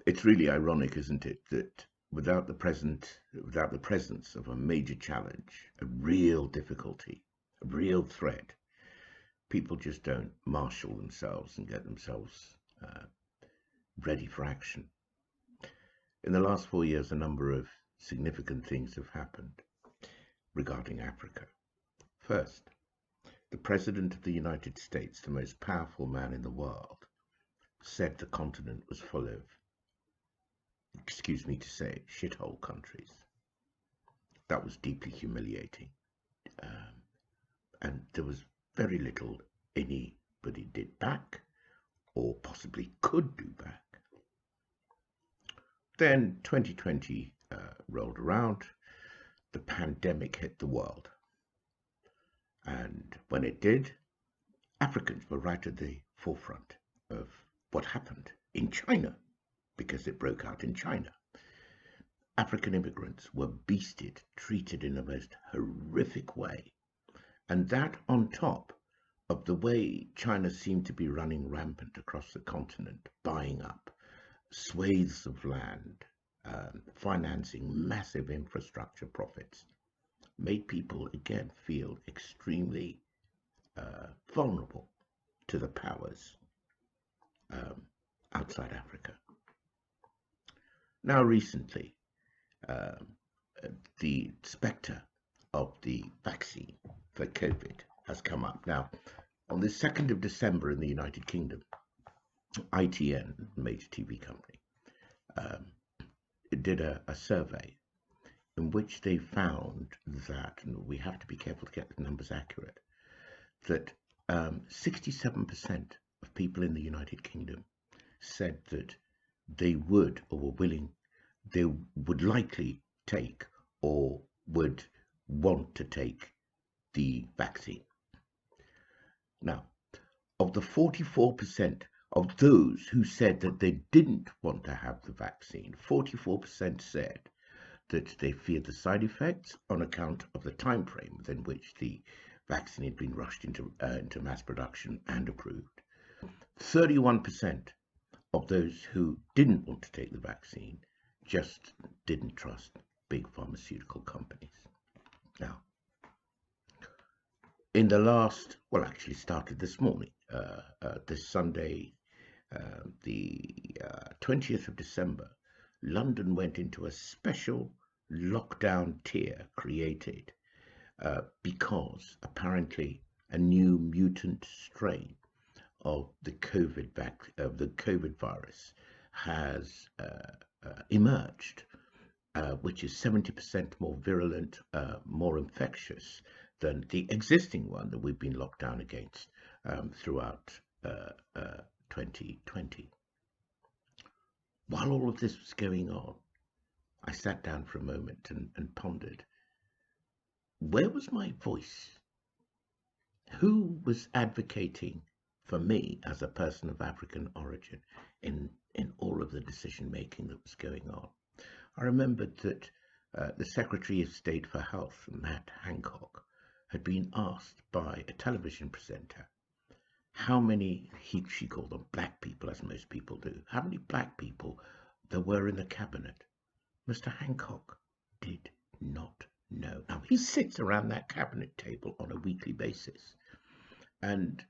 It's really ironic, isn't it, that without the presence of a major challenge, a real difficulty, a real threat, people just don't marshal themselves and get themselves uh, ready for action. In the last 4 years, a number of significant things have happened regarding Africa. First, the President of the United States, the most powerful man in the world, said the continent was full of, excuse me to say, shithole countries. That was deeply humiliating. Um, and there was very little anybody did back or possibly could do back. Then 2020 rolled around, the pandemic hit the world. And when it did, Africans were right at the forefront of what happened in China, because it broke out in China. African immigrants were beasted, treated in the most horrific way. And that on top of the way China seemed to be running rampant across the continent, buying up swathes of land, financing massive infrastructure profits, made people again feel extremely vulnerable to the powers outside Africa. Now, recently, the spectre of the vaccine for COVID has come up. Now, on the 2nd of December in the United Kingdom, ITN, a major TV company, did a survey in which they found that, and we have to be careful to get the numbers accurate, that 67% of people in the United Kingdom said that they would or were willing, they would likely take or would want to take the vaccine. Now, of the 44% of those who said that they didn't want to have the vaccine, 44% said that they feared the side effects on account of the time frame within which the vaccine had been rushed into mass production and approved. 31% of those who didn't want to take the vaccine just didn't trust big pharmaceutical companies. Now, in the last, well, actually started this morning, this Sunday, the 20th of December, London went into a special lockdown tier created because apparently a new mutant strain of the COVID virus has emerged, which is 70% more virulent, more infectious than the existing one that we've been locked down against throughout 2020. While all of this was going on, I sat down for a moment and pondered, where was my voice? Who was advocating for me as a person of African origin in all of the decision making that was going on? I remembered that the Secretary of State for Health, Matt Hancock, had been asked by a television presenter how many, she called them black people, as most people do, how many black people there were in the cabinet. Mr. Hancock did not know. Now, he sits around that cabinet table on a weekly basis, and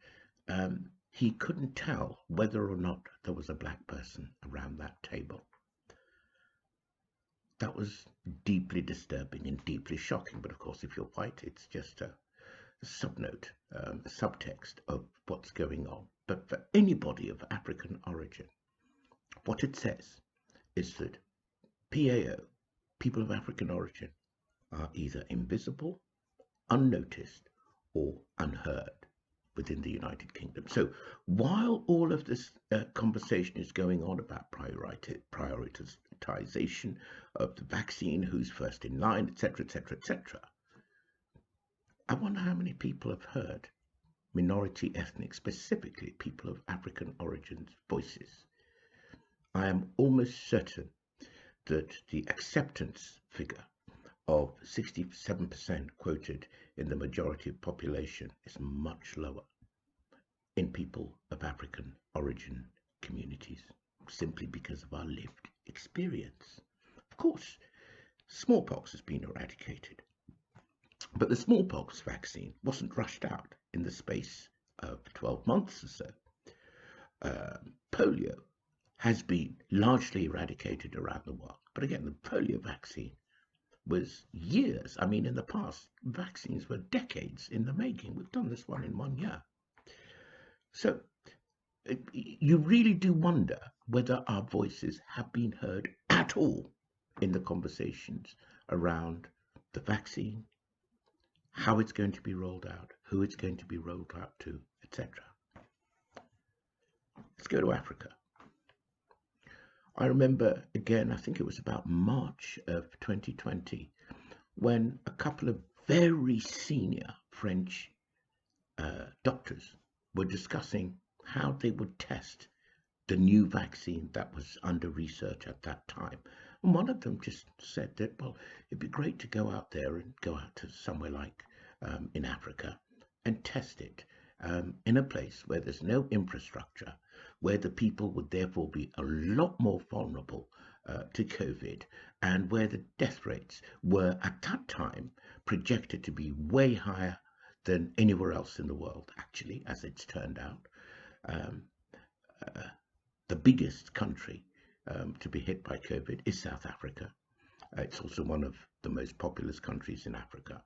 he couldn't tell whether or not there was a black person around that table. That was deeply disturbing and deeply shocking, but of course, if you're white, it's just a subnote, a subtext of what's going on. But for anybody of African origin, what it says is that PAO, people of African origin, are either invisible, unnoticed, or unheard within the United Kingdom. So while all of this conversation is going on about prioritization of the vaccine, who's first in line, etc., etc., etc., I wonder how many people have heard minority ethnic, specifically people of African origins, voices. I am almost certain that the acceptance figure of 67% quoted in the majority of population is much lower in people of African origin communities. simply because of our lived experience. Of course, smallpox has been eradicated, but the smallpox vaccine wasn't rushed out in the space of 12 months or so. Polio has been largely eradicated around the world. But again, the polio vaccine was years. I mean, in the past, vaccines were decades in the making. We've done this one in 1 year. So you really do wonder whether our voices have been heard at all in the conversations around the vaccine, how it's going to be rolled out, who it's going to be rolled out to, etc. Let's go to Africa. I remember, again, I think it was about March of 2020, when a couple of very senior French doctors were discussing how they would test the new vaccine that was under research at that time. And one of them just said that, well, it'd be great to go out there and go out to somewhere like in Africa and test it in a place where there's no infrastructure, where the people would therefore be a lot more vulnerable to COVID, and where the death rates were at that time projected to be way higher than anywhere else in the world, actually, as it's turned out. The biggest country to be hit by COVID is South Africa. It's also one of the most populous countries in Africa.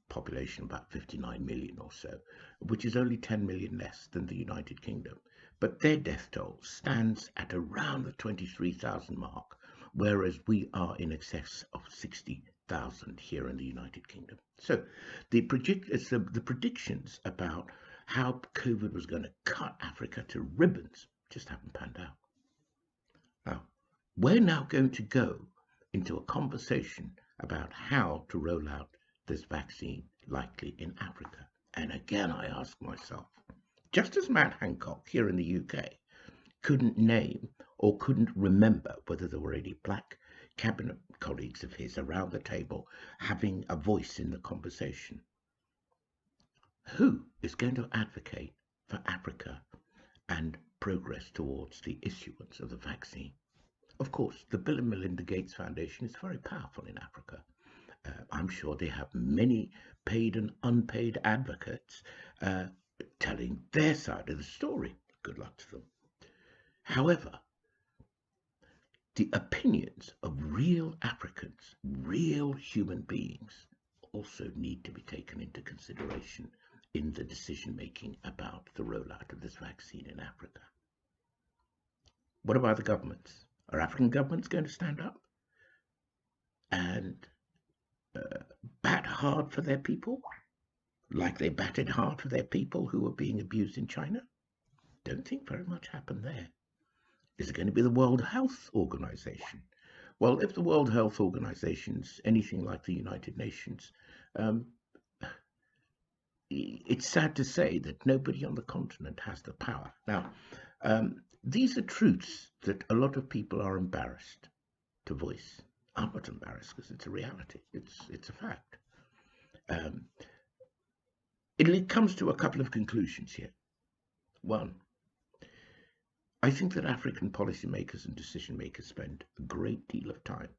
Population about 59 million or so, which is only 10 million less than the United Kingdom. But their death toll stands at around the 23,000 mark, whereas we are in excess of 60,000 here in the United Kingdom. So the predictions about how COVID was going to cut Africa to ribbons just haven't panned out. Now, we're now going to go into a conversation about how to roll out this vaccine likely in Africa. And again, I ask myself, just as Matt Hancock here in the UK couldn't name or couldn't remember whether there were any black cabinet colleagues of his around the table having a voice in the conversation, who is going to advocate for Africa and progress towards the issuance of the vaccine? Of course, the Bill and Melinda Gates Foundation is very powerful in Africa. I'm sure they have many paid and unpaid advocates telling their side of the story. Good luck to them. However, the opinions of real Africans, real human beings, also need to be taken into consideration in the decision making about the rollout of this vaccine in Africa. What about the governments? Are African governments going to stand up and bat hard for their people, like they batted hard for their people who were being abused in China? Don't think very much happened there. Is it going to be the World Health Organization? Well, if the World Health Organization's anything like the United Nations, it's sad to say that nobody on the continent has the power. Now, these are truths that a lot of people are embarrassed to voice. I'm not embarrassed because it's a reality. It's a fact. It comes to a couple of conclusions here. One, I think that African policymakers and decision makers spend a great deal of time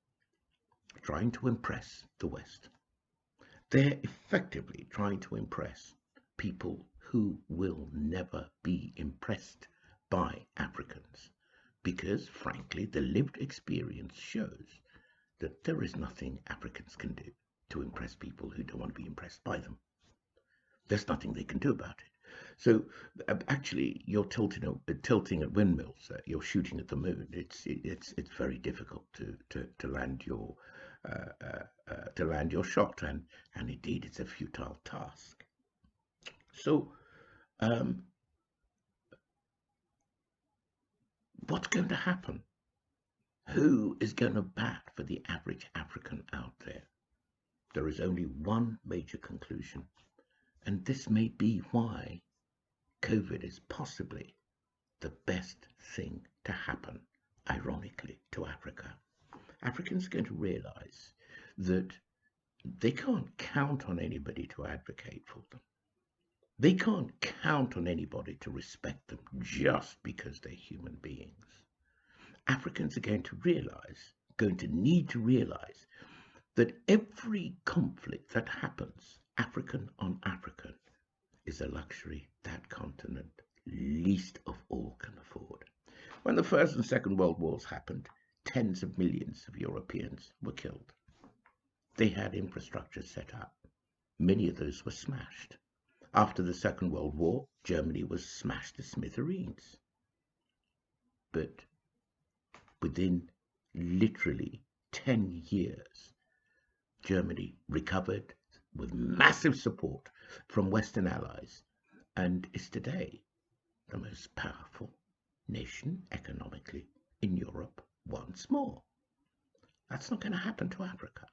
trying to impress the West. They're effectively trying to impress people who will never be impressed by Africans, because frankly the lived experience shows that there is nothing Africans can do to impress people who don't want to be impressed by them. There's nothing they can do about it. So actually, you're tilting at windmills. You're shooting at the moon. It's very difficult to land your shot, and indeed it's a futile task. So what's going to happen? Who is going to bat for the average African out there? There is only one major conclusion, and this may be why COVID is possibly the best thing to happen, ironically, to Africa. Africans are going to realize that they can't count on anybody to advocate for them. They can't count on anybody to respect them just because they're human beings. Africans are going to need to realize that every conflict that happens, African on African, is a luxury that continent least of all can afford. When the First and Second World Wars happened, tens of millions of Europeans were killed. They had infrastructure set up. Many of those were smashed. After the Second World War, Germany was smashed to smithereens. But within literally 10 years, Germany recovered with massive support from Western allies and is today the most powerful nation economically in Europe once more. That's not going to happen to Africa.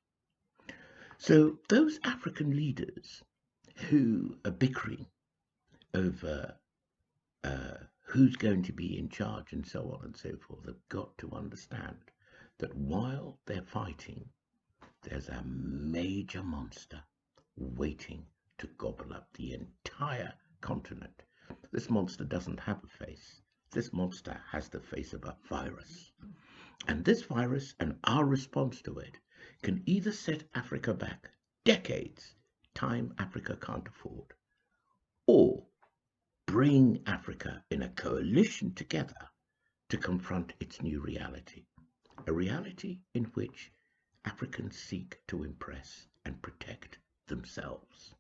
So those African leaders who are bickering over who's going to be in charge and so on and so forth have got to understand that while they're fighting, there's a major monster waiting to gobble up the entire continent. This monster doesn't have a face. This monster has the face of a virus. And this virus and our response to it can either set Africa back decades, time Africa can't afford, or bring Africa in a coalition together to confront its new reality, a reality in which Africans seek to impress and protect themselves,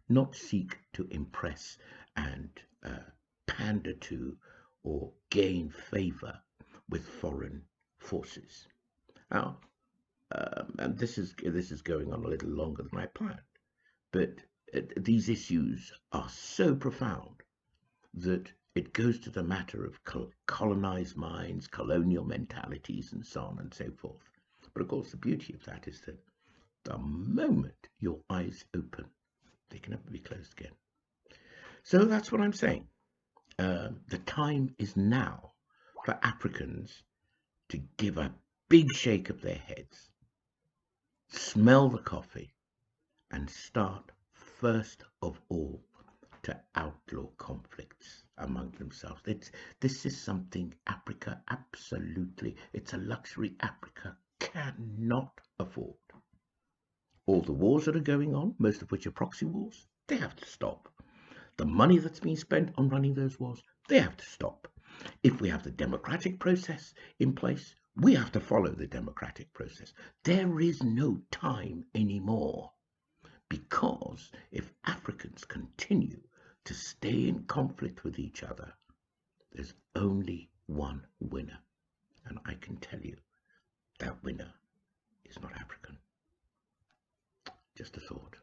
not seek to impress and pander to or gain favor with foreign forces. Now, and this is going on a little longer than I planned, but these issues are so profound that it goes to the matter of colonized minds, colonial mentalities, and so on and so forth. But of course, the beauty of that is that the moment your eyes open, they can never be closed again. So that's what I'm saying. The time is now for Africans to give a big shake of their heads, smell the coffee, and start first of all to outlaw conflicts among themselves. This is something Africa absolutely, it's a luxury Africa cannot afford. All the wars that are going on, most of which are proxy wars, they have to stop. The money that's being spent on running those wars, they have to stop. If we have the democratic process in place, we have to follow the democratic process. There is no time anymore, because if Africans continue to stay in conflict with each other, there's only one winner. And I can tell you that winner is not African. Just a thought.